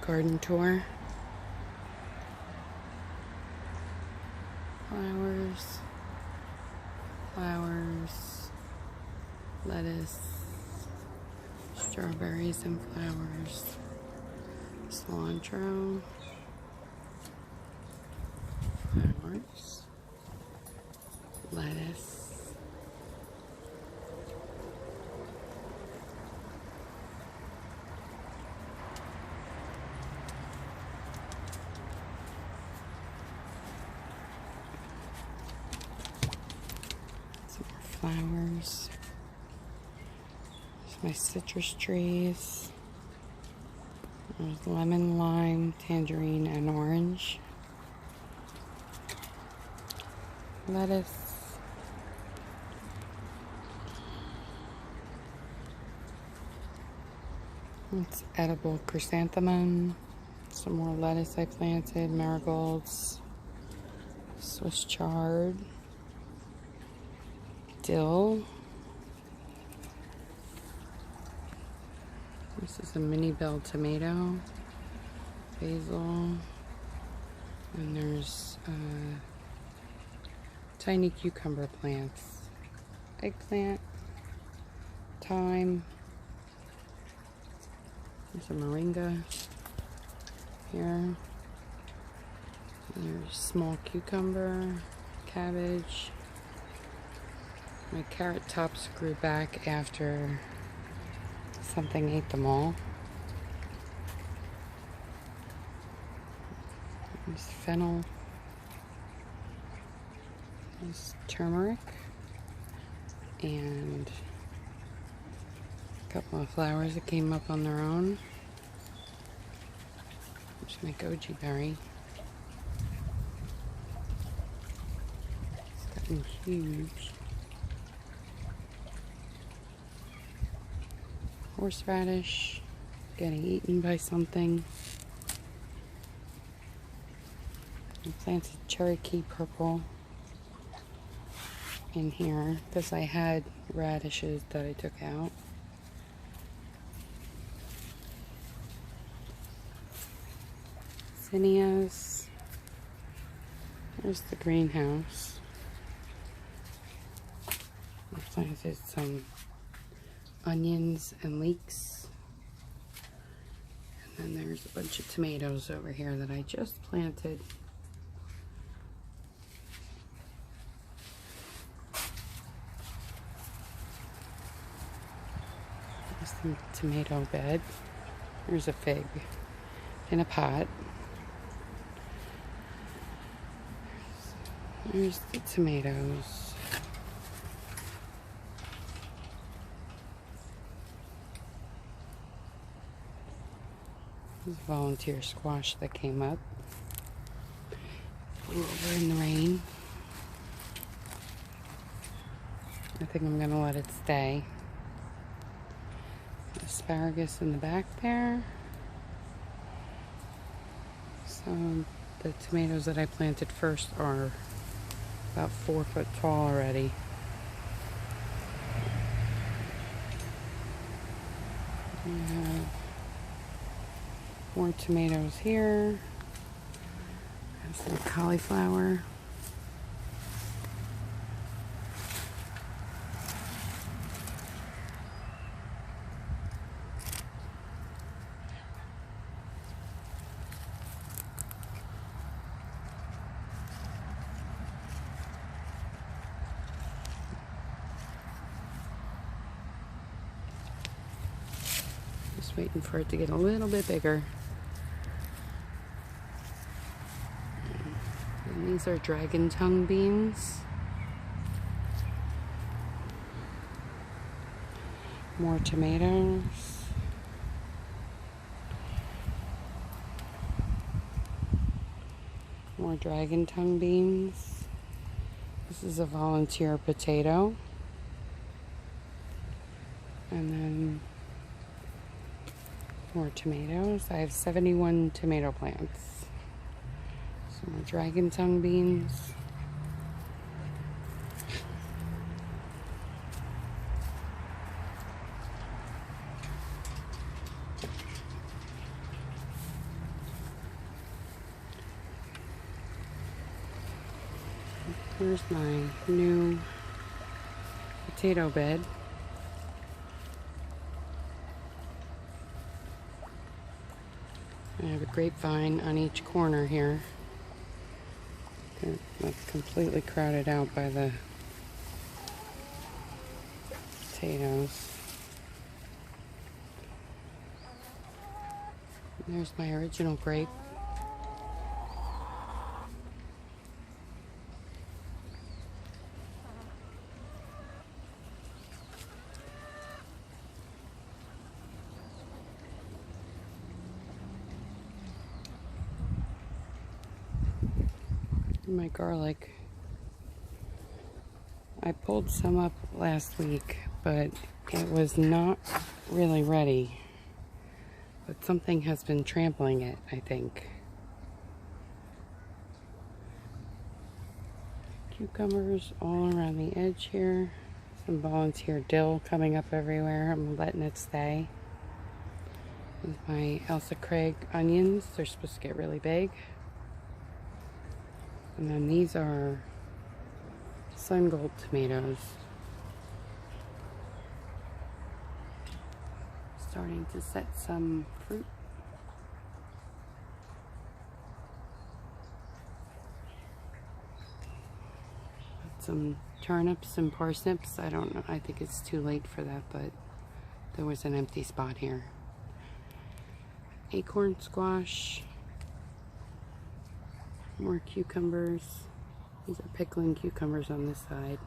garden tour. Flowers, flowers, lettuce, strawberries and flowers, cilantro, flowers, lettuce, some more flowers. There's my citrus trees. There's lemon, lime, tangerine, and orange. Lettuce. It's edible chrysanthemum. Some more lettuce I planted, marigolds, Swiss chard, dill. This is a mini bell tomato, basil, and there's tiny cucumber plants, eggplant, thyme. There's a moringa here. There's small cucumber, cabbage. My carrot tops grew back after something ate them all. There's fennel. There's turmeric. And a couple of flowers that came up on their own. There's my goji berry. It's gotten huge. Horseradish, getting eaten by something. I planted Cherokee purple in here because I had radishes that I took out. Zinnias. There's the greenhouse. I planted some onions and leeks. And then there's a bunch of tomatoes over here that I just planted. There's some tomato bed. There's a fig in a pot. There's the tomatoes. There's a volunteer squash that came up. Flew over in the rain. I think I'm gonna let it stay. Asparagus in the back there. So the tomatoes that I planted first are about 4 foot tall already. We have more tomatoes here. Have some cauliflower. Just waiting for it to get a little bit bigger. And these are dragon tongue beans. More tomatoes. More dragon tongue beans. This is a volunteer potato. And then more tomatoes. I have 71 tomato plants. Some more dragon tongue beans. Here's my new potato bed. I have a grapevine on each corner here. That's completely crowded out by the potatoes. And there's my original grape. My garlic. I pulled some up last week, but it was not really ready. But something has been trampling it, I think. Cucumbers all around the edge here. Some volunteer dill coming up everywhere. I'm letting it stay. With my Elsa Craig onions. They're supposed to get really big. And then these are sun gold tomatoes. Starting to set some fruit. Some turnips and parsnips. I don't know. I think it's too late for that, but there was an empty spot here. Acorn squash. More cucumbers. These are pickling cucumbers on this side.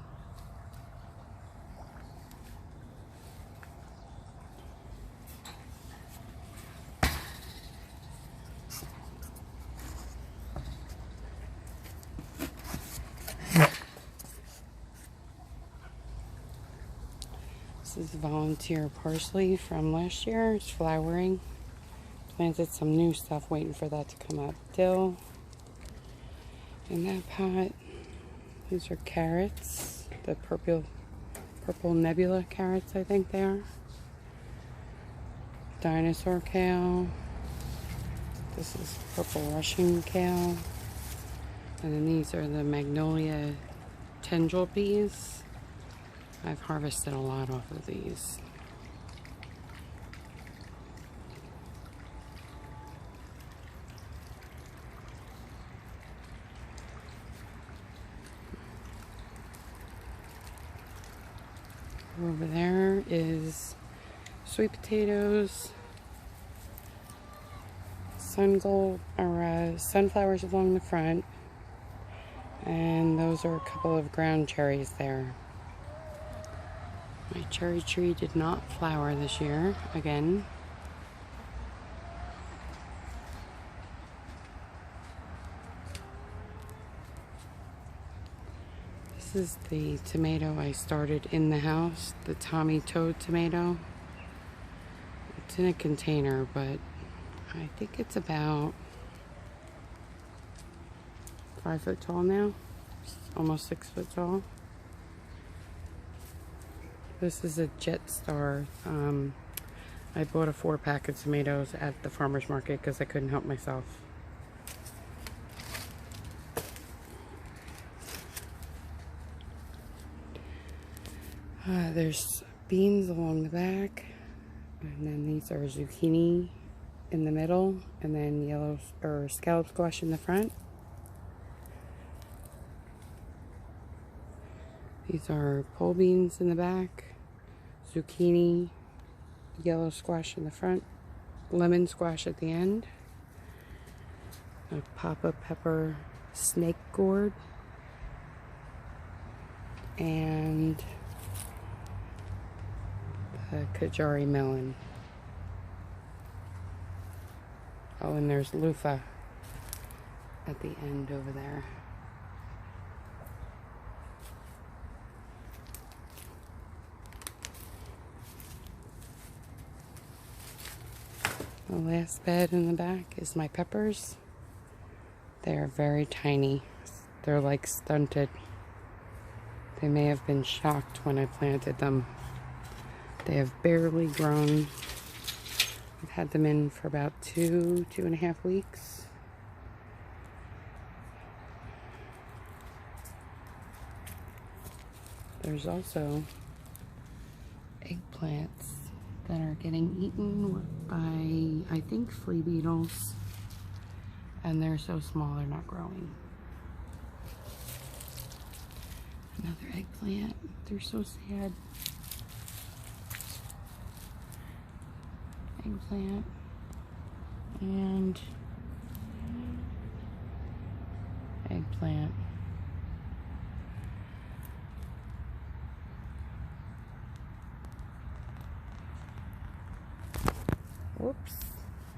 This is volunteer parsley from last year. It's flowering. Planted some new stuff, waiting for that to come up. Dill. In that pot, these are carrots, the purple nebula carrots, I think they are. Dinosaur kale. This is purple Russian kale. And then these are the magnolia tendril peas. I've harvested a lot off of these. Over there is sweet potatoes, sunflowers along the front, and those are a couple of ground cherries there. My cherry tree did not flower this year, again. This is the tomato I started in the house, the Tomeato Tomato. It's in a container, but I think it's about 5 foot tall now, almost 6 foot tall. This is a Jet Star. I bought a 4-pack of tomatoes at the farmer's market because I couldn't help myself. There's beans along the back, and then these are zucchini in the middle, and then yellow or scallop squash in the front. These are pole beans in the back, zucchini, yellow squash in the front, lemon squash at the end, a papa pepper snake gourd, and the Kajari melon. Oh, and there's loofah at the end over there. The last bed in the back is my peppers. They're very tiny. They're like stunted. They may have been shocked when I planted them. They have barely grown. I've had them in for about 2.5 weeks. There's also eggplants that are getting eaten by, I think, flea beetles. And they're so small, they're not growing. Another eggplant. They're so sad. Eggplant. And eggplant. Whoops.